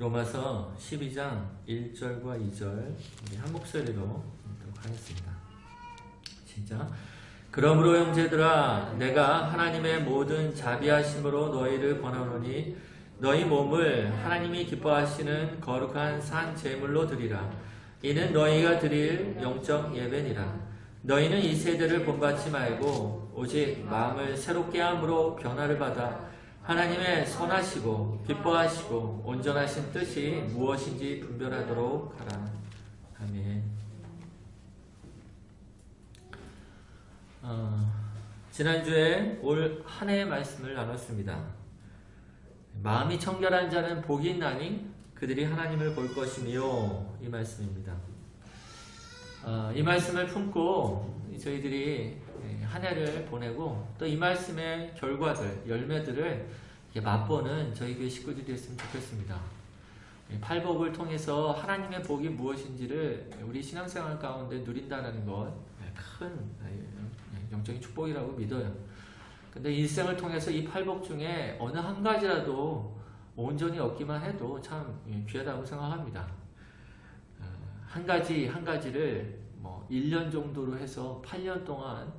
로마서 12장 1절과 2절 우리 한 목소리로 읽도록 하겠습니다. 진짜 그러므로 형제들아 내가 하나님의 모든 자비하심으로 너희를 권하노니 너희 몸을 하나님이 기뻐하시는 거룩한 산 제물로 드리라. 이는 너희가 드릴 영적 예배니라. 너희는 이 세대를 본받지 말고 오직 마음을 새롭게 함으로 변화를 받아 하나님의 선하시고 기뻐하시고 온전하신 뜻이 무엇인지 분별하도록 하라. 아멘. 지난주에 올 한 해의 말씀을 나눴습니다. 마음이 청결한 자는 복이 있나니 그들이 하나님을 볼 것이며, 이 말씀입니다. 이 말씀을 품고 저희들이 한 해를 보내고 또 이 말씀의 결과들, 열매들을 맛보는 저희 교회 식구들이 됐으면 좋겠습니다. 팔복을 통해서 하나님의 복이 무엇인지를 우리 신앙생활 가운데 누린다는 것, 큰 영적인 축복이라고 믿어요. 근데 일생을 통해서 이 팔복 중에 어느 한 가지라도 온전히 얻기만 해도 참 귀하다고 생각합니다. 한 가지를 1년 정도로 해서 8년 동안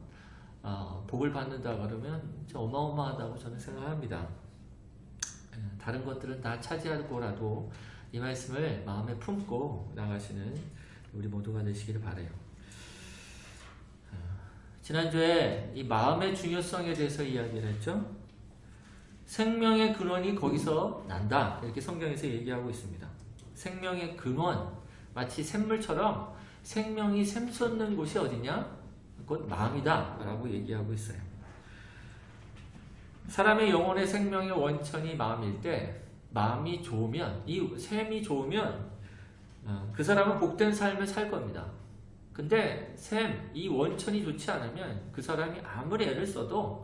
복을 받는다 그러면 어마어마하다고 저는 생각합니다. 다른 것들은 다 차지하고라도 이 말씀을 마음에 품고 나가시는 우리 모두가 되시기를 바라요. 지난주에 이 마음의 중요성에 대해서 이야기를 했죠. 생명의 근원이 거기서 난다, 이렇게 성경에서 얘기하고 있습니다. 생명의 근원, 마치 샘물처럼 생명이 샘솟는 곳이 어디냐? 곧 마음이다 라고 얘기하고 있어요. 사람의 영혼의 생명의 원천이 마음일 때, 마음이 좋으면, 이 샘이 좋으면 그 사람은 복된 삶을 살 겁니다. 근데 이 원천이 좋지 않으면 그 사람이 아무리 애를 써도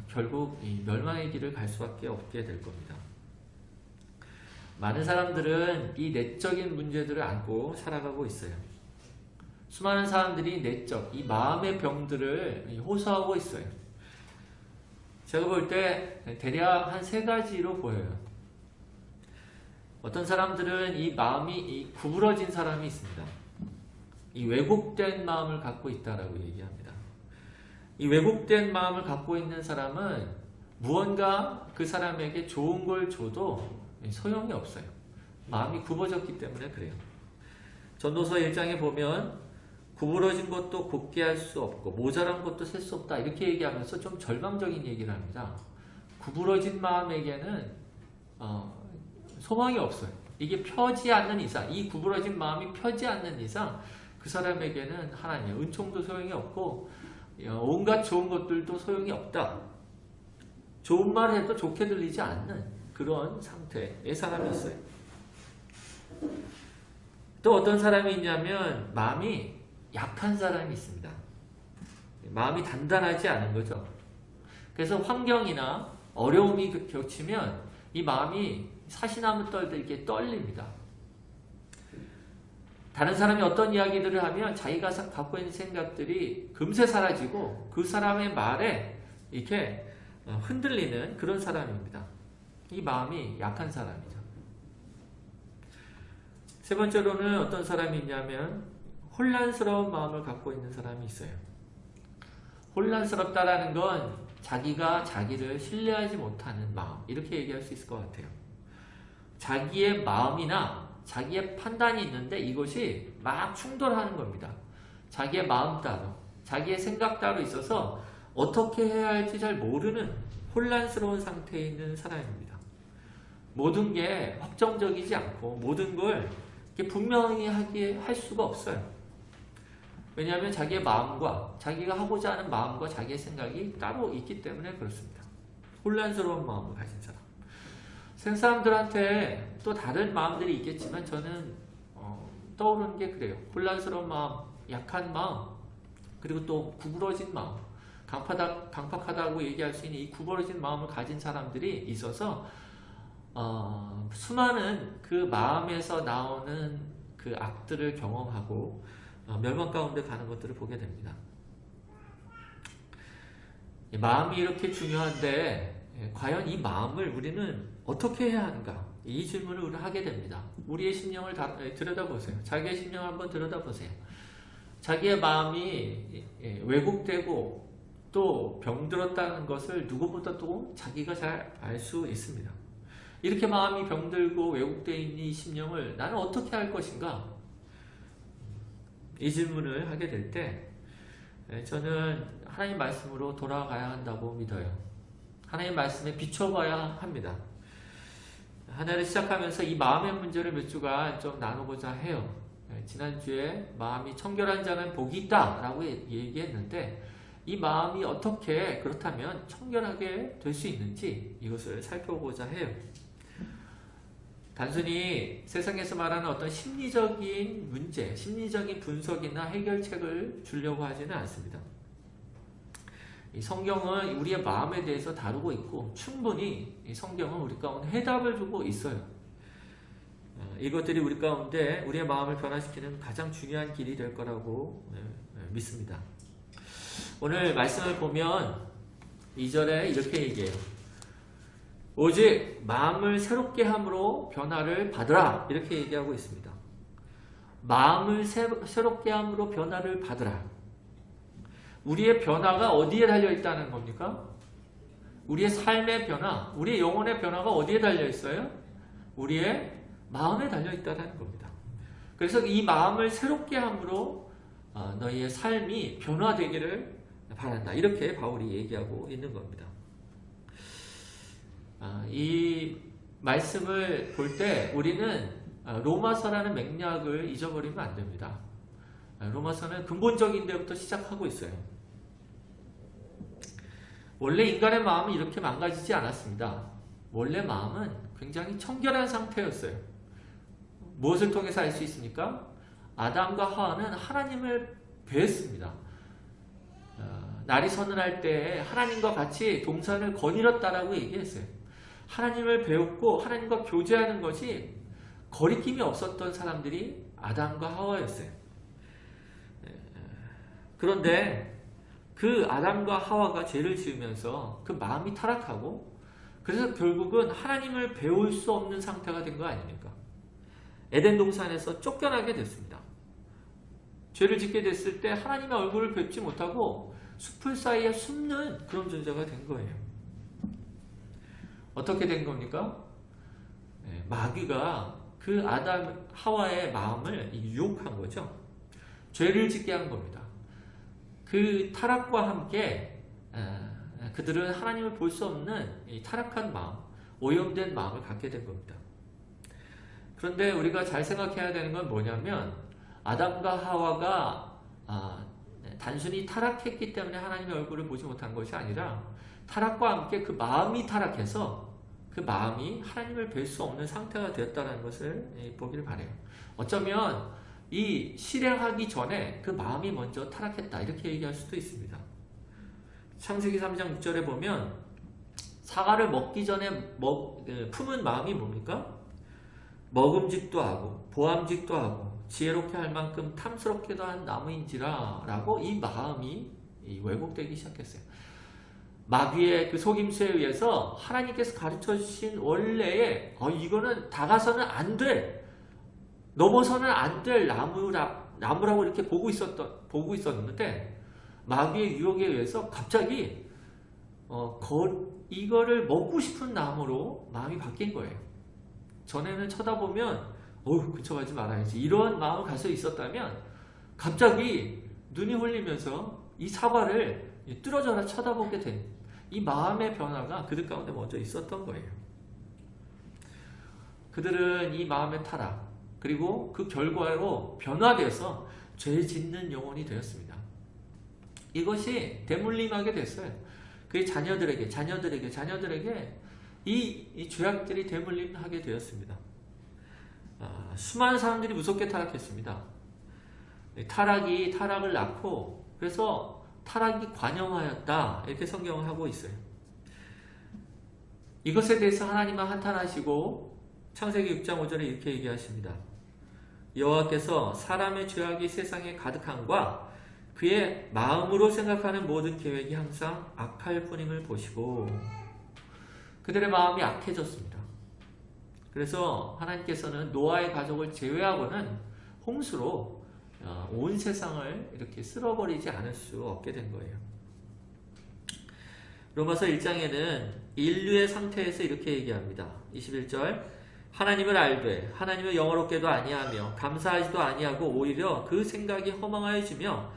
결국 이 멸망의 길을 갈 수밖에 없게 될 겁니다. 많은 사람들은 이 내적인 문제들을 안고 살아가고 있어요. 수많은 사람들이 내적, 이 마음의 병들을 호소하고 있어요. 제가 볼 때 대략 한 3가지로 보여요. 어떤 사람들은 이 마음이 구부러진 사람이 있습니다. 이 왜곡된 마음을 갖고 있다라고 얘기합니다. 이 왜곡된 마음을 갖고 있는 사람은 무언가 그 사람에게 좋은 걸 줘도 소용이 없어요. 마음이 굽어졌기 때문에 그래요. 전도서 1장에 보면 구부러진 것도 곱게 할 수 없고 모자란 것도 셀 수 없다, 이렇게 얘기하면서 좀 절망적인 얘기를 합니다. 구부러진 마음에게는 소망이 없어요. 이게 펴지 않는 이상, 이 구부러진 마음이 펴지 않는 이상 그 사람에게는 하나님 은총도 소용이 없고 온갖 좋은 것들도 소용이 없다. 좋은 말 해도 좋게 들리지 않는 그런 상태의 사람이 있어요. 또 어떤 사람이 있냐면 마음이 약한 사람이 있습니다. 마음이 단단하지 않은 거죠. 그래서 환경이나 어려움이 겹치면 이 마음이 사시나무 떨듯이 떨립니다. 다른 사람이 어떤 이야기들을 하면 자기가 갖고 있는 생각들이 금세 사라지고 그 사람의 말에 이렇게 흔들리는 그런 사람입니다. 이 마음이 약한 사람이죠. 세 번째로는 어떤 사람이 있냐면 혼란스러운 마음을 갖고 있는 사람이 있어요. 혼란스럽다라는 건 자기가 자기를 신뢰하지 못하는 마음, 이렇게 얘기할 수 있을 것 같아요. 자기의 마음이나 자기의 판단이 있는데 이것이 막 충돌하는 겁니다. 자기의 마음 따로, 자기의 생각 따로 있어서 어떻게 해야 할지 잘 모르는 혼란스러운 상태에 있는 사람입니다. 모든 게 확정적이지 않고 모든 걸 분명히 할 수가 없어요. 왜냐하면 자기의 마음과 자기가 하고자 하는 마음과 자기의 생각이 따로 있기 때문에 그렇습니다. 혼란스러운 마음을 가진 사람. 세상 사람들한테 또 다른 마음들이 있겠지만 저는 떠오르는 게 그래요. 혼란스러운 마음, 약한 마음, 그리고 또 구부러진 마음, 강팍하다고 얘기할 수 있는 이 구부러진 마음을 가진 사람들이 있어서 수많은 그 마음에서 나오는 그 악들을 경험하고 멸망 가운데 가는 것들을 보게 됩니다. 마음이 이렇게 중요한데 과연 이 마음을 우리는 어떻게 해야 하는가? 이 질문을 우리가 하게 됩니다. 우리의 심령을 들여다보세요. 자기의 심령을 한번 들여다보세요. 자기의 마음이 왜곡되고 또 병들었다는 것을 누구보다도 자기가 잘 알 수 있습니다. 이렇게 마음이 병들고 왜곡되어 있는 이 심령을 나는 어떻게 할 것인가? 이 질문을 하게 될 때 저는 하나님 말씀으로 돌아가야 한다고 믿어요. 하나님 말씀에 비춰봐야 합니다. 한 해를 시작하면서 이 마음의 문제를 몇 주간 좀 나누고자 해요. 지난주에 마음이 청결한 자는 복이 있다 라고 얘기했는데 이 마음이 어떻게 그렇다면 청결하게 될 수 있는지 이것을 살펴보고자 해요. 단순히 세상에서 말하는 어떤 심리적인 문제, 심리적인 분석이나 해결책을 주려고 하지는 않습니다. 이 성경은 우리의 마음에 대해서 다루고 있고 충분히 이 성경은 우리 가운데 해답을 주고 있어요. 이것들이 우리 가운데 우리의 마음을 변화시키는 가장 중요한 길이 될 거라고 믿습니다. 오늘 말씀을 보면 2절에 이렇게 얘기해요. 오직 마음을 새롭게 함으로 변화를 받으라 이렇게 얘기하고 있습니다. 마음을 새롭게 함으로 변화를 받으라. 우리의 변화가 어디에 달려있다는 겁니까? 우리의 삶의 변화, 우리의 영혼의 변화가 어디에 달려있어요? 우리의 마음에 달려있다는 겁니다. 그래서 이 마음을 새롭게 함으로 너희의 삶이 변화되기를 바란다. 이렇게 바울이 얘기하고 있는 겁니다. 이 말씀을 볼 때 우리는 로마서라는 맥락을 잊어버리면 안 됩니다. 로마서는 근본적인 데부터 시작하고 있어요. 원래 인간의 마음은 이렇게 망가지지 않았습니다. 원래 마음은 굉장히 청결한 상태였어요. 무엇을 통해서 알 수 있습니까? 아담과 하와는 하나님을 배웠습니다. 날이 서늘할 때 하나님과 같이 동산을 거닐었다라고 얘기했어요. 하나님을 배웠고 하나님과 교제하는 것이 거리낌이 없었던 사람들이 아담과 하와였어요. 그런데 그 아담과 하와가 죄를 지으면서 그 마음이 타락하고 그래서 결국은 하나님을 배울 수 없는 상태가 된 거 아닙니까? 에덴 동산에서 쫓겨나게 됐습니다. 죄를 짓게 됐을 때 하나님의 얼굴을 뵙지 못하고 숲을 사이에 숨는 그런 존재가 된 거예요. 어떻게 된 겁니까? 마귀가 그 아담 하와의 마음을 유혹한 거죠. 죄를 짓게 한 겁니다. 그 타락과 함께 그들은 하나님을 볼 수 없는 이 타락한 마음, 오염된 마음을 갖게 된 겁니다. 그런데 우리가 잘 생각해야 되는 건 뭐냐면 아담과 하와가 단순히 타락했기 때문에 하나님의 얼굴을 보지 못한 것이 아니라 타락과 함께 그 마음이 타락해서 그 마음이 하나님을 뵐 수 없는 상태가 되었다는 것을 보기를 바라요. 어쩌면 이 실행하기 전에 그 마음이 먼저 타락했다 이렇게 얘기할 수도 있습니다. 창세기 3장 6절에 보면 사과를 먹기 전에 품은 마음이 뭡니까? 먹음직도 하고 보암직도 하고 지혜롭게 할 만큼 탐스럽게도 한 나무인지라 라고 이 마음이 왜곡되기 시작했어요. 마귀의 그 속임수에 의해서 하나님께서 가르쳐 주신 원래의 이거는 다가서는 안 돼, 넘어서는 안 될 나무라고 이렇게 보고 있었는데 마귀의 유혹에 의해서 갑자기 이거를 먹고 싶은 나무로 마음이 바뀐 거예요. 전에는 쳐다보면 근처가지 말아야지 이런 마음을 가서 있었다면 갑자기 눈이 홀리면서 이 사과를 뚫어져라 쳐다보게 된 이 마음의 변화가 그들 가운데 먼저 있었던 거예요. 그들은 이 마음의 타락 그리고 그 결과로 변화돼서 죄 짓는 영혼이 되었습니다. 이것이 대물림하게 됐어요. 그의 자녀들에게 이 죄악들이 대물림하게 되었습니다. 수많은 사람들이 무섭게 타락했습니다. 타락이 타락을 낳고 그래서 타락이 관영하였다 이렇게 성경을 하고 있어요. 이것에 대해서 하나님은 한탄하시고 창세기 6장 5절에 이렇게 얘기하십니다. 여호와께서 사람의 죄악이 세상에 가득함과 그의 마음으로 생각하는 모든 계획이 항상 악할 뿐임을 보시고 그들의 마음이 악해졌습니다. 그래서 하나님께서는 노아의 가족을 제외하고는 홍수로 온 세상을 이렇게 쓸어버리지 않을 수 없게 된 거예요. 로마서 1장에는 인류의 상태에서 이렇게 얘기합니다. 21절 하나님을 알되 하나님을 영어롭게도 아니하며 감사하지도 아니하고 오히려 그 생각이 허망하여지며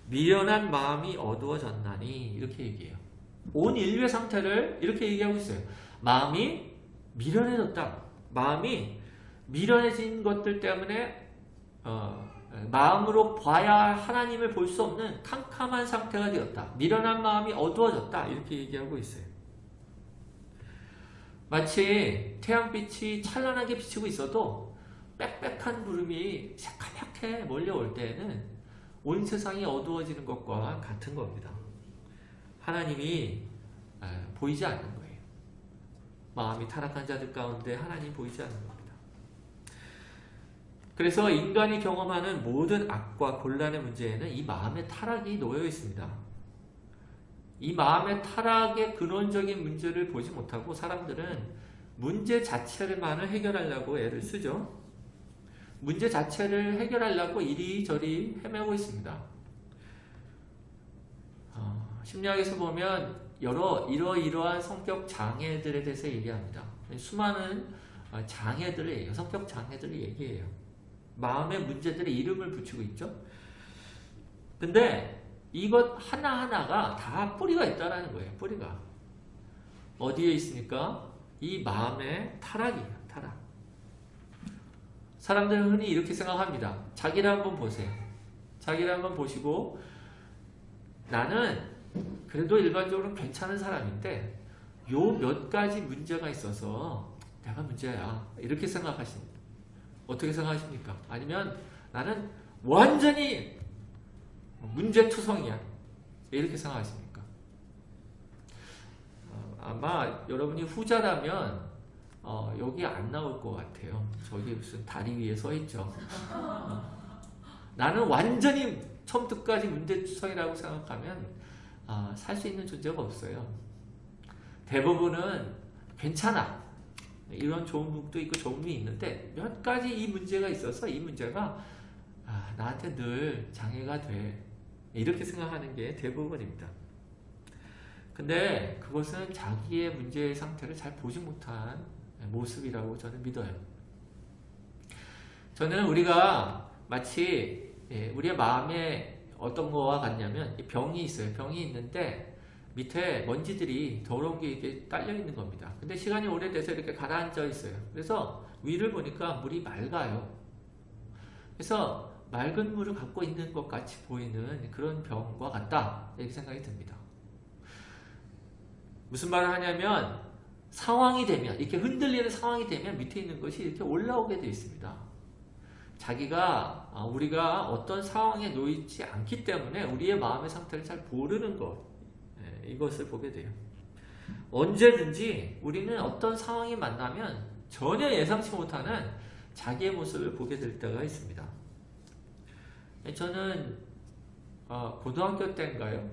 미련한 마음이 어두워졌나니 이렇게 얘기해요. 온 인류의 상태를 이렇게 얘기하고 있어요. 마음이 미련해졌다. 마음이 미련해진 것들 때문에 마음으로 봐야 하나님을 볼 수 없는 캄캄한 상태가 되었다. 미련한 마음이 어두워졌다. 이렇게 얘기하고 있어요. 마치 태양빛이 찬란하게 비치고 있어도 빽빽한 구름이 새카맣게 몰려올 때에는 온 세상이 어두워지는 것과 같은 겁니다. 하나님이 보이지 않는 거예요. 마음이 타락한 자들 가운데 하나님이 보이지 않는 겁니다. 그래서 인간이 경험하는 모든 악과 곤란의 문제에는 이 마음의 타락이 놓여 있습니다. 이 마음의 타락의 근원적인 문제를 보지 못하고 사람들은 문제 자체만을 해결하려고 애를 쓰죠. 문제 자체를 해결하려고 이리저리 헤매고 있습니다. 심리학에서 보면 이러이러한 성격 장애들에 대해서 얘기합니다. 수많은 장애들을, 성격 장애들을 얘기해요. 마음의 문제들의 이름을 붙이고 있죠. 근데 이것 하나하나가 다 뿌리가 있다는 거예요. 뿌리가. 어디에 있습니까? 이 마음의 타락이에요. 타락. 사람들은 흔히 이렇게 생각합니다. 자기를 한번 보세요. 자기를 한번 보시고 나는 그래도 일반적으로 괜찮은 사람인데 요 몇 가지 문제가 있어서 내가 문제야. 이렇게 생각하십니다. 어떻게 생각하십니까? 아니면 나는 완전히 문제투성이야. 이렇게 생각하십니까? 아마 여러분이 후자라면 여기 안 나올 것 같아요. 저기 무슨 다리 위에 서 있죠. 나는 완전히 처음부터 끝까지 문제투성이라고 생각하면 살 수 있는 존재가 없어요. 대부분은 괜찮아. 이런 좋은 부분도 있고 좋은 부분이 있는데 몇 가지 이 문제가 있어서 이 문제가 나한테 늘 장애가 돼. 이렇게 생각하는 게 대부분입니다. 근데 그것은 자기의 문제의 상태를 잘 보지 못한 모습이라고 저는 믿어요. 저는 우리가 마치 우리의 마음에 어떤 거와 같냐면 병이 있어요. 병이 있는데 밑에 먼지들이 더러운 게 이렇게 딸려 있는 겁니다. 근데 시간이 오래돼서 이렇게 가라앉아 있어요. 그래서 위를 보니까 물이 맑아요. 그래서 맑은 물을 갖고 있는 것 같이 보이는 그런 병과 같다. 이렇게 생각이 듭니다. 무슨 말을 하냐면 상황이 되면 이렇게 흔들리는 상황이 되면 밑에 있는 것이 이렇게 올라오게 되어 있습니다. 우리가 어떤 상황에 놓이지 않기 때문에 우리의 마음의 상태를 잘 모르는 것, 이것을 보게 돼요. 언제든지 우리는 어떤 상황이 만나면 전혀 예상치 못하는 자기의 모습을 보게 될 때가 있습니다. 저는 고등학교 때인가요?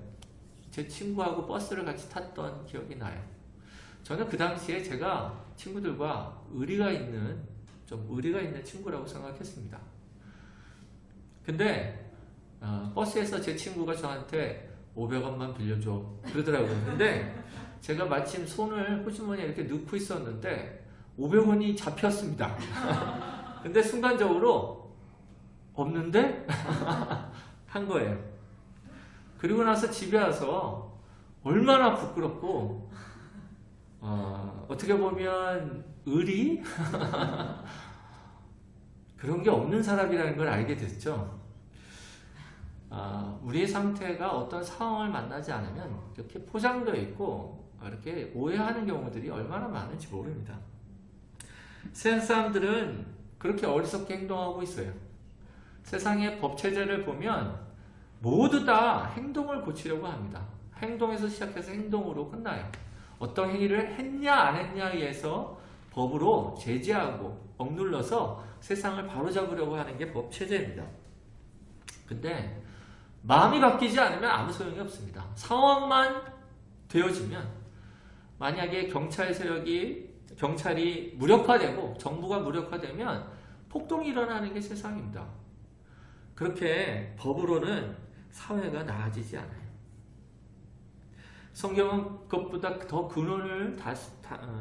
제 친구하고 버스를 같이 탔던 기억이 나요. 저는 그 당시에 제가 친구들과 의리가 있는 친구라고 생각했습니다. 근데 버스에서 제 친구가 저한테 500원만 빌려줘 그러더라고요. 근데 제가 마침 손을 호주머니에 이렇게 넣고 있었는데 500원이 잡혔습니다. 근데 순간적으로 없는데? 한 거예요. 그리고 나서 집에 와서 얼마나 부끄럽고 어떻게 보면 의리? 그런 게 없는 사람이라는 걸 알게 됐죠. 우리의 상태가 어떤 상황을 만나지 않으면 이렇게 포장되어 있고 이렇게 오해하는 경우들이 얼마나 많은지 모릅니다. 세상 사람들은 그렇게 어리석게 행동하고 있어요. 세상의 법체제를 보면 모두 다 행동을 고치려고 합니다. 행동에서 시작해서 행동으로 끝나요. 어떤 행위를 했냐 안 했냐에 의해서 법으로 제재하고 억눌러서 세상을 바로잡으려고 하는 게 법체제입니다. 근데 마음이 바뀌지 않으면 아무 소용이 없습니다. 상황만 되어지면 만약에 경찰 세력이 경찰이 무력화되고 정부가 무력화되면 폭동이 일어나는 게 세상입니다. 그렇게 법으로는 사회가 나아지지 않아요. 성경은 그것보다 더 근원을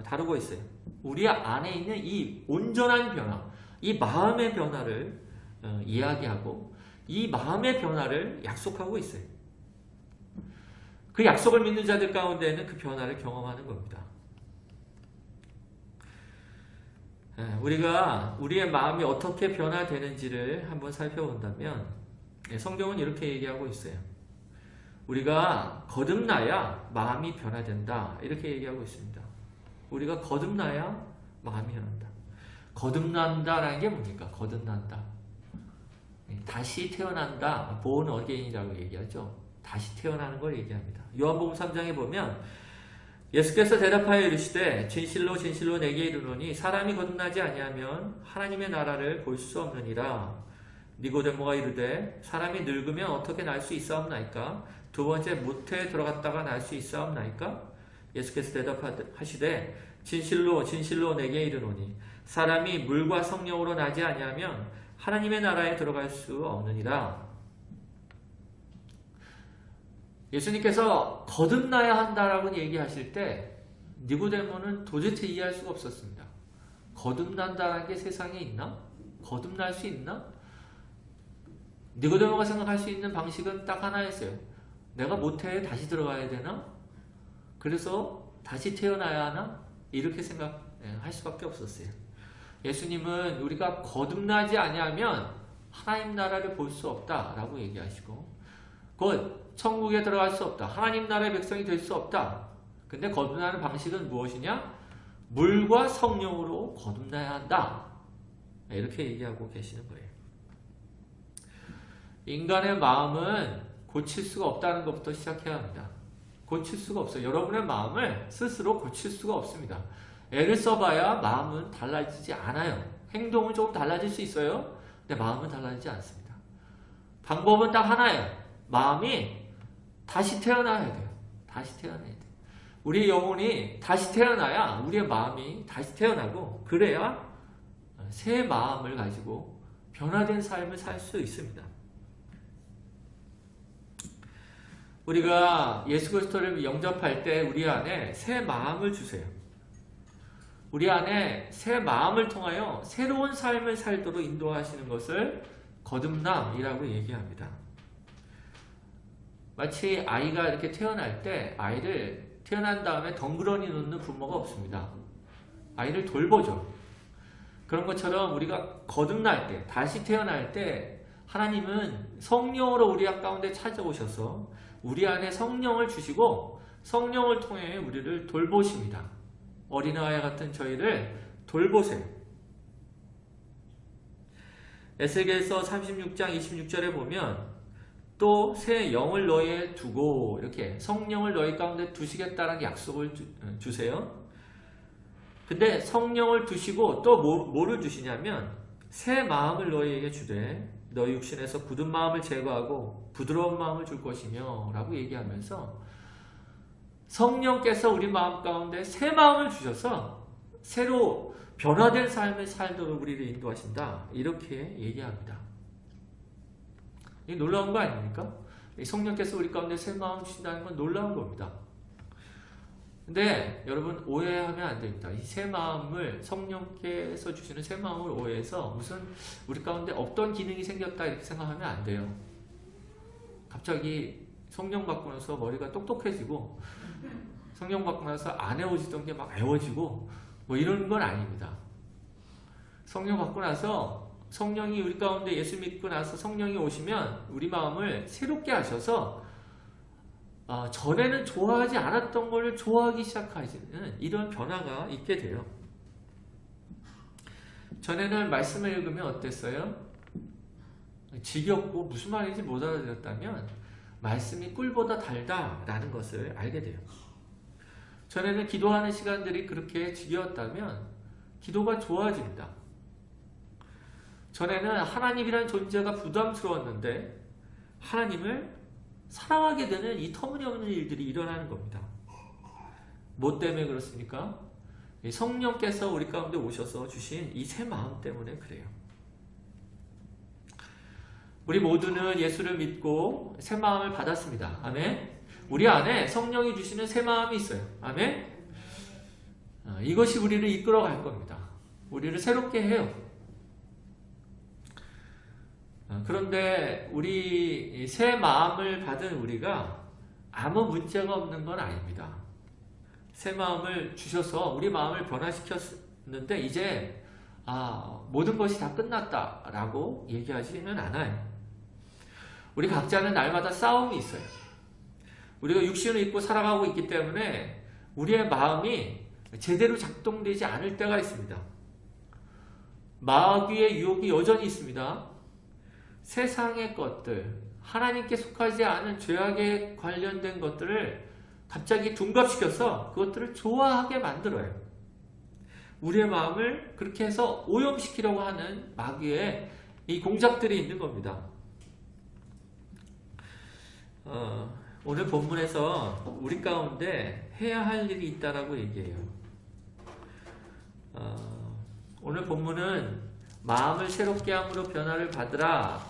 다루고 있어요. 우리 안에 있는 이 온전한 변화, 이 마음의 변화를 이야기하고 이 마음의 변화를 약속하고 있어요. 그 약속을 믿는 자들 가운데는 그 변화를 경험하는 겁니다. 우리가 우리의 마음이 어떻게 변화되는지를 한번 살펴본다면 성경은 이렇게 얘기하고 있어요. 우리가 거듭나야 마음이 변화된다. 이렇게 얘기하고 있습니다. 우리가 거듭나야 마음이 변한다. 거듭난다라는 게 뭡니까? 거듭난다. 다시 태어난다. born again이라고 얘기하죠. 다시 태어나는 걸 얘기합니다. 요한복음 3장에 보면 예수께서 대답하여 이르시되 진실로 진실로 내게 이르노니 사람이 거듭나지 아니하면 하나님의 나라를 볼 수 없느니라. 니고데모가 이르되 사람이 늙으면 어떻게 날 수 있사옵나이까? 두 번째 모태에 들어갔다가 날 수 있사옵나이까? 예수께서 대답하시되 진실로 진실로 내게 이르노니 사람이 물과 성령으로 나지 아니하면 하나님의 나라에 들어갈 수 없느니라. 예수님께서 거듭나야 한다라고 얘기하실 때 니고데모는 도대체 이해할 수가 없었습니다. 거듭난다는 게 세상에 있나? 거듭날 수 있나? 니고데모가 생각할 수 있는 방식은 딱 하나였어요. 내가 모태에 다시 들어가야 되나? 그래서 다시 태어나야 하나? 이렇게 생각할 수밖에 없었어요. 예수님은 우리가 거듭나지 아니하면 하나님 나라를 볼 수 없다라고 얘기하시고 곧 천국에 들어갈 수 없다. 하나님 나라의 백성이 될 수 없다. 근데 거듭나는 방식은 무엇이냐? 물과 성령으로 거듭나야 한다. 이렇게 얘기하고 계시는 거예요. 인간의 마음은 고칠 수가 없다는 것부터 시작해야 합니다. 고칠 수가 없어요. 여러분의 마음을 스스로 고칠 수가 없습니다. 애를 써봐야 마음은 달라지지 않아요. 행동은 조금 달라질 수 있어요. 근데 마음은 달라지지 않습니다. 방법은 딱 하나예요. 마음이 다시 태어나야 돼요. 다시 태어나야 돼요. 우리의 영혼이 다시 태어나야 우리의 마음이 다시 태어나고 그래야 새 마음을 가지고 변화된 삶을 살 수 있습니다. 우리가 예수 그리스도를 영접할 때 우리 안에 새 마음을 주세요. 우리 안에 새 마음을 통하여 새로운 삶을 살도록 인도하시는 것을 거듭남이라고 얘기합니다. 마치 아이가 이렇게 태어날 때 아이를 태어난 다음에 덩그러니 놓는 부모가 없습니다. 아이를 돌보죠. 그런 것처럼 우리가 거듭날 때, 다시 태어날 때 하나님은 성령으로 우리 가운데 찾아오셔서 우리 안에 성령을 주시고 성령을 통해 우리를 돌보십니다. 어린아이 같은 저희를 돌보세요. 에스겔서 36장 26절에 보면 또 새 영을 너희에 두고 이렇게 성령을 너희 가운데 두시겠다라는 약속을 주세요. 근데 성령을 두시고 또 뭐를 주시냐면 새 마음을 너희에게 주되 너희 육신에서 굳은 마음을 제거하고 부드러운 마음을 줄 것이며 라고 얘기하면서 성령께서 우리 마음 가운데 새 마음을 주셔서 새로 변화된 삶을 살도록 우리를 인도하신다. 이렇게 얘기합니다. 이 놀라운 거 아닙니까? 성령께서 우리 가운데 새 마음을 주신다는 건 놀라운 겁니다. 근데 여러분 오해하면 안 됩니다. 이 새 마음을 성령께서 주시는 새 마음을 오해해서 무슨 우리 가운데 없던 기능이 생겼다 이렇게 생각하면 안 돼요. 갑자기 성령 받고 나서 머리가 똑똑해지고 성령 받고 나서 안 애워지던 게 막 애워지고 뭐 이런 건 아닙니다. 성령 받고 나서 성령이 우리 가운데 예수 믿고 나서 성령이 오시면 우리 마음을 새롭게 하셔서 전에는 좋아하지 않았던 걸 좋아하기 시작하시는 이런 변화가 있게 돼요. 전에는 말씀을 읽으면 어땠어요? 지겹고 무슨 말인지 못 알아들었다면 말씀이 꿀보다 달다라는 것을 알게 돼요. 전에는 기도하는 시간들이 그렇게 지겨웠다면 기도가 좋아집니다. 전에는 하나님이라는 존재가 부담스러웠는데 하나님을 사랑하게 되는 이 터무니없는 일들이 일어나는 겁니다. 뭐 때문에 그렇습니까? 이 성령께서 우리 가운데 오셔서 주신 이 새 마음 때문에 그래요. 우리 모두는 예수를 믿고 새 마음을 받았습니다. 아멘. 우리 안에 성령이 주시는 새 마음이 있어요. 아멘. 이것이 우리를 이끌어갈 겁니다. 우리를 새롭게 해요. 그런데 우리 새 마음을 받은 우리가 아무 문제가 없는 건 아닙니다. 새 마음을 주셔서 우리 마음을 변화시켰는데 이제 모든 것이 다 끝났다라고 얘기하지는 않아요. 우리 각자는 날마다 싸움이 있어요. 우리가 육신을 입고 살아가고 있기 때문에 우리의 마음이 제대로 작동되지 않을 때가 있습니다. 마귀의 유혹이 여전히 있습니다. 세상의 것들, 하나님께 속하지 않은 죄악에 관련된 것들을 갑자기 둔갑시켜서 그것들을 좋아하게 만들어요. 우리의 마음을 그렇게 해서 오염시키려고 하는 마귀의 이 공작들이 있는 겁니다. 오늘 본문에서 우리 가운데 해야 할 일이 있다라고 얘기해요. 오늘 본문은 마음을 새롭게 함으로 변화를 받으라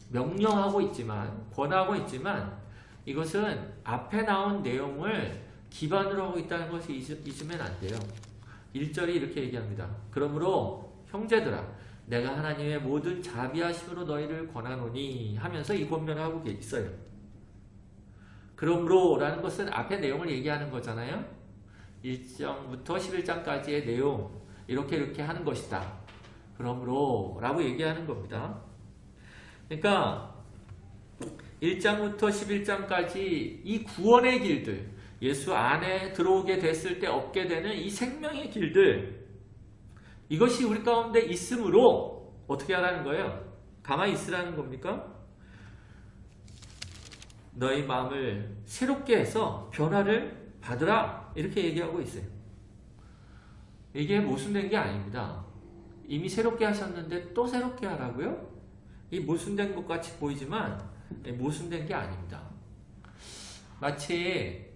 명령하고 있지만, 권하고 있지만 이것은 앞에 나온 내용을 기반으로 하고 있다는 것을 잊으면 안 돼요. 1절이 이렇게 얘기합니다. 그러므로 형제들아 내가 하나님의 모든 자비하심으로 너희를 권하노니 하면서 이 권면을 하고 있어요. 그러므로 라는 것은 앞에 내용을 얘기하는 거잖아요. 1장부터 11장까지의 내용 이렇게 하는 것이다. 그러므로 라고 얘기하는 겁니다. 그러니까 1장부터 11장까지 이 구원의 길들, 예수 안에 들어오게 됐을 때 얻게 되는 이 생명의 길들, 이것이 우리 가운데 있으므로 어떻게 하라는 거예요? 가만히 있으라는 겁니까? 너희 마음을 새롭게 해서 변화를 받으라 이렇게 얘기하고 있어요. 이게 모순된 게 아닙니다. 이미 새롭게 하셨는데 또 새롭게 하라고요? 이 모순된 것 같이 보이지만 모순된 게 아닙니다. 마치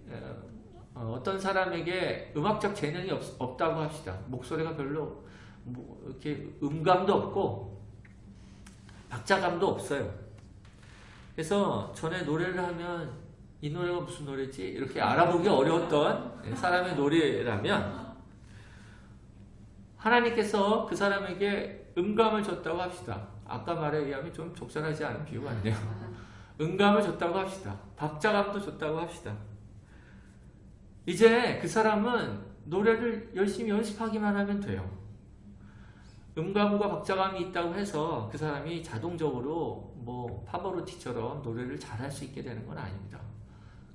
어떤 사람에게 음악적 재능이 없다고 합시다. 목소리가 별로 이렇게 음감도 없고 박자감도 없어요. 그래서 전에 노래를 하면 이 노래가 무슨 노래지? 이렇게 알아보기 어려웠던 사람의 노래라면 하나님께서 그 사람에게 음감을 줬다고 합시다. 아까 말에 의하면 좀 적절하지 않은 비유가 아니네요. 음감을 줬다고 합시다. 박자감도 줬다고 합시다. 이제 그 사람은 노래를 열심히 연습하기만 하면 돼요. 음감과 박자감이 있다고 해서 그 사람이 자동적으로 파버로티처럼 노래를 잘할 수 있게 되는 건 아닙니다.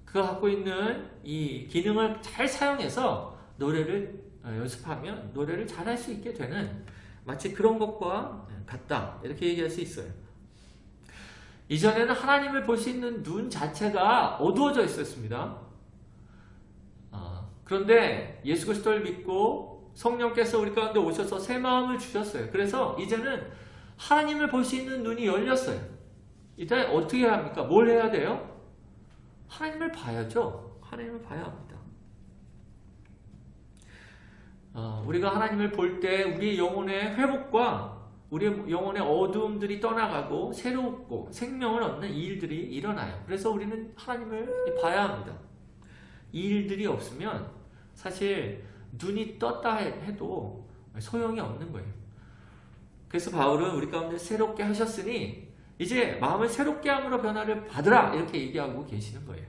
그가 갖고 있는 이 기능을 잘 사용해서 노래를 연습하면 노래를 잘할 수 있게 되는 마치 그런 것과 같다. 이렇게 얘기할 수 있어요. 이전에는 하나님을 볼 수 있는 눈 자체가 어두워져 있었습니다. 그런데 예수 그리스도를 믿고 성령께서 우리 가운데 오셔서 새 마음을 주셨어요. 그래서 이제는 하나님을 볼 수 있는 눈이 열렸어요. 이제 어떻게 해야 합니까? 뭘 해야 돼요? 하나님을 봐야죠. 하나님을 봐야 합니다. 우리가 하나님을 볼 때 우리 영혼의 회복과 우리 영혼의 어두움들이 떠나가고 새롭고 생명을 얻는 이 일들이 일어나요. 그래서 우리는 하나님을 봐야 합니다. 이 일들이 없으면 사실 눈이 떴다 해도 소용이 없는 거예요. 그래서 바울은 우리 가운데 새롭게 하셨으니 이제 마음을 새롭게 함으로 변화를 받으라 이렇게 얘기하고 계시는 거예요.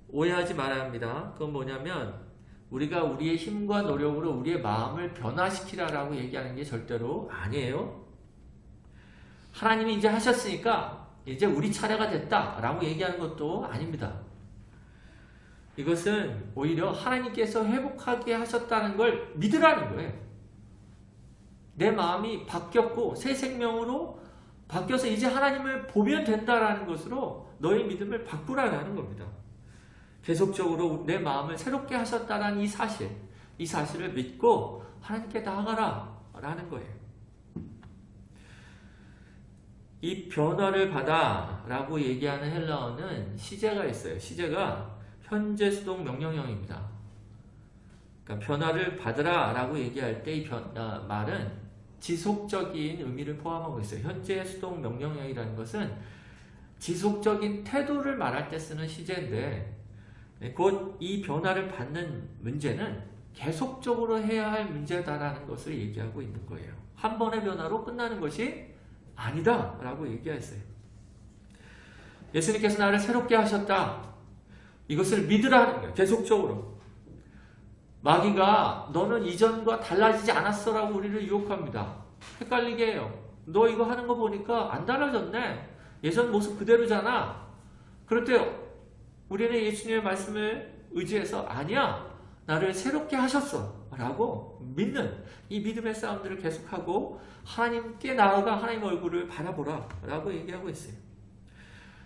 오해하지 말아야 합니다. 그건 뭐냐면 우리가 우리의 힘과 노력으로 우리의 마음을 변화시키라라고 얘기하는 게 절대로 아니에요. 하나님이 이제 하셨으니까 이제 우리 차례가 됐다라고 얘기하는 것도 아닙니다. 이것은 오히려 하나님께서 회복하게 하셨다는 걸 믿으라는 거예요. 내 마음이 바뀌었고 새 생명으로 바뀌어서 이제 하나님을 보면 된다라는 것으로 너의 믿음을 바꾸라는 겁니다. 계속적으로 내 마음을 새롭게 하셨다는 이 사실을 믿고 하나님께 나아가라 라는 거예요. 이 변화를 받아 라고 얘기하는 헬라어는 시제가 있어요. 시제가 현재 수동 명령형입니다. 그러니까 변화를 받으라 라고 얘기할 때 이 말은 지속적인 의미를 포함하고 있어요. 현재 수동 명령형이라는 것은 지속적인 태도를 말할 때 쓰는 시제인데 곧 이 변화를 받는 문제는 계속적으로 해야 할 문제다라는 것을 얘기하고 있는 거예요. 한 번의 변화로 끝나는 것이 아니다 라고 얘기했어요. 예수님께서 나를 새롭게 하셨다. 이것을 믿으라는 거예요. 계속적으로. 마귀가 너는 이전과 달라지지 않았어 라고 우리를 유혹합니다. 헷갈리게 해요. 너 이거 하는 거 보니까 안 달라졌네. 예전 모습 그대로잖아. 그럴 때 우리는 예수님의 말씀을 의지해서 아니야. 나를 새롭게 하셨어. 라고 믿는 이 믿음의 싸움들을 계속하고 하나님께 나아가 하나님 얼굴을 바라보라. 라고 얘기하고 있어요.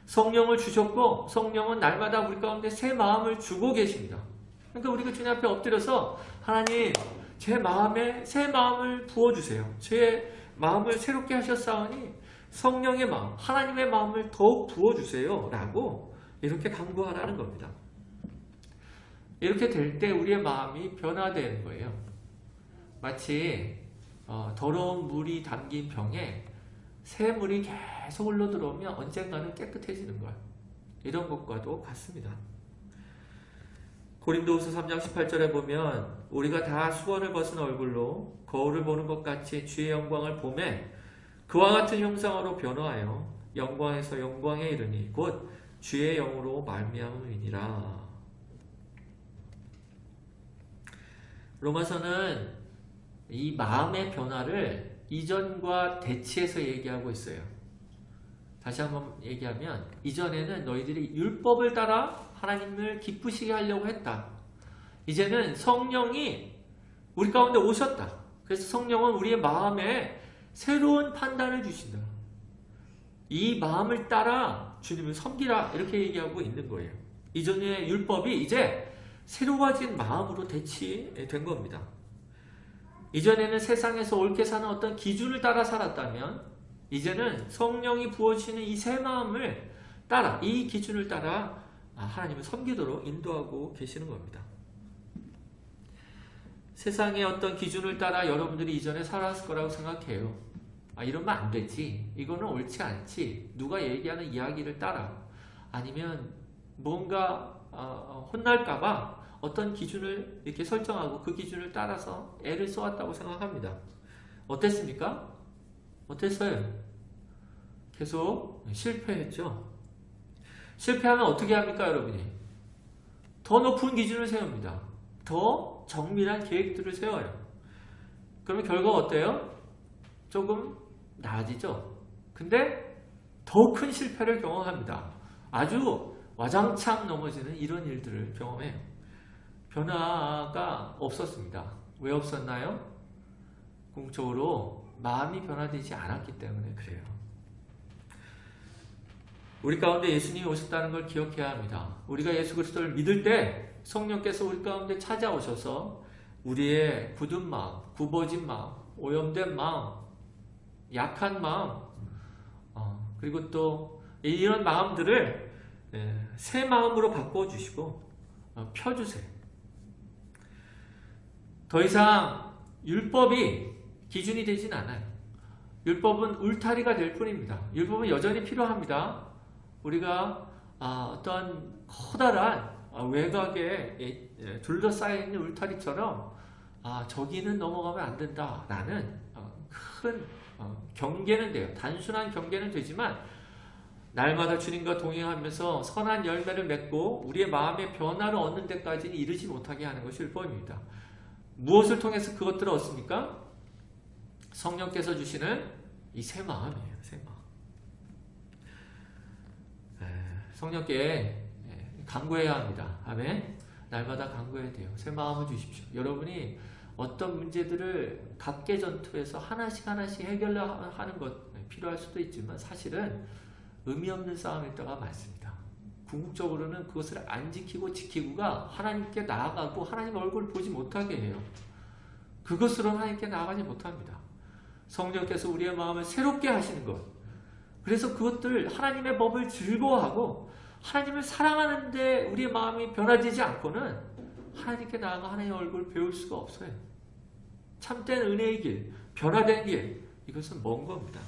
성령을 주셨고 성령은 날마다 우리 가운데 새 마음을 주고 계십니다. 그러니까 우리가 주님 앞에 엎드려서 하나님 제 마음에 새 마음을 부어주세요. 제 마음을 새롭게 하셨사오니 성령의 마음, 하나님의 마음을 더욱 부어주세요. 라고 이렇게 간구하라는 겁니다. 이렇게 될 때 우리의 마음이 변화되는 거예요. 마치 더러운 물이 담긴 병에 새 물이 계속 흘러들어오면 언젠가는 깨끗해지는 거예요. 이런 것과도 같습니다. 고린도후서 3장 18절에 보면 우리가 다 수건을 벗은 얼굴로 거울을 보는 것 같이 주의 영광을 보매 그와 같은 형상으로 변화하여 영광에서 영광에 이르니 곧 주의 영으로 말미암음이니라. 로마서는 이 마음의 변화를 이전과 대치해서 얘기하고 있어요. 다시 한번 얘기하면 이전에는 너희들이 율법을 따라 하나님을 기쁘시게 하려고 했다. 이제는 성령이 우리 가운데 오셨다. 그래서 성령은 우리의 마음에 새로운 판단을 주신다. 이 마음을 따라 주님을 섬기라 이렇게 얘기하고 있는 거예요. 이전의 율법이 이제 새로워진 마음으로 대치된 겁니다. 이전에는 세상에서 옳게 사는 어떤 기준을 따라 살았다면 이제는 성령이 부어주시는 이 새 마음을 따라 이 기준을 따라 하나님을 섬기도록 인도하고 계시는 겁니다. 세상의 어떤 기준을 따라 여러분들이 이전에 살았을 거라고 생각해요. 이러면 안 되지. 이거는 옳지 않지. 누가 얘기하는 이야기를 따라 아니면 뭔가 혼날까봐 어떤 기준을 이렇게 설정하고 그 기준을 따라서 애를 써왔다고 생각합니다. 어땠습니까? 어땠어요? 계속 실패했죠. 실패하면 어떻게 합니까, 여러분이? 더 높은 기준을 세웁니다. 더 정밀한 계획들을 세워요. 그러면 결과가 어때요? 조금 나아지죠. 근데 더 큰 실패를 경험합니다. 아주 와장창 넘어지는 이런 일들을 경험해요. 변화가 없었습니다. 왜 없었나요? 궁극적으로 마음이 변화되지 않았기 때문에 그래요. 우리 가운데 예수님이 오셨다는 걸 기억해야 합니다. 우리가 예수 그리스도를 믿을 때 성령께서 우리 가운데 찾아오셔서 우리의 굳은 마음, 굽어진 마음, 오염된 마음, 약한 마음, 그리고 또 이런 마음들을 새 마음으로 바꿔주시고 펴주세요. 더 이상 율법이 기준이 되진 않아요. 율법은 울타리가 될 뿐입니다. 율법은 여전히 필요합니다. 우리가 어떤 커다란 외곽에 둘러싸여 있는 울타리처럼 저기는 넘어가면 안 된다 라는 큰 경계는 돼요. 단순한 경계는 되지만 날마다 주님과 동행하면서 선한 열매를 맺고 우리의 마음의 변화를 얻는 데까지는 이르지 못하게 하는 것이 율법입니다. 무엇을 통해서 그것들을 얻습니까? 성령께서 주시는 이 새 마음이에요. 새 마음. 성령께 간구해야 합니다. 아멘. 날마다 간구해야 돼요. 새 마음을 주십시오. 여러분이 어떤 문제들을 각계전투에서 하나씩 해결하는 것 필요할 수도 있지만 사실은 의미 없는 싸움일 때가 많습니다. 궁극적으로는 그것을 안 지키고가 하나님께 나아가고 하나님 얼굴을 보지 못하게 해요. 그것으로 하나님께 나아가지 못합니다. 성령께서 우리의 마음을 새롭게 하시는 것. 그래서 그것들 하나님의 법을 즐거워하고 하나님을 사랑하는데 우리의 마음이 변화되지 않고는 하나님께 나아가 하나님의 얼굴을 배울 수가 없어요. 참된 은혜의 길, 변화된 길, 이것은 먼 겁니다.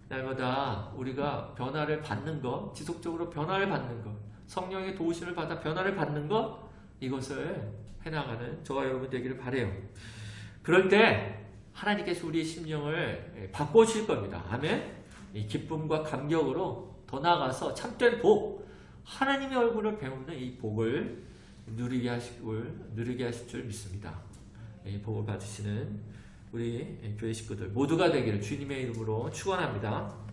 날마다 우리가 변화를 받는 것, 지속적으로 변화를 받는 것, 성령의 도우심을 받아 변화를 받는 것, 이것을 해나가는 저와 여러분 되기를 바라요. 그럴 때 하나님께서 우리의 심령을 바꿔주실 겁니다. 아멘. 이 기쁨과 감격으로 더 나아가서 참된 복, 하나님의 얼굴을 배우는 이 복을 누리게 하실 줄 믿습니다. 이 복을 받으시는 우리 교회 식구들 모두가 되기를 주님의 이름으로 축원합니다.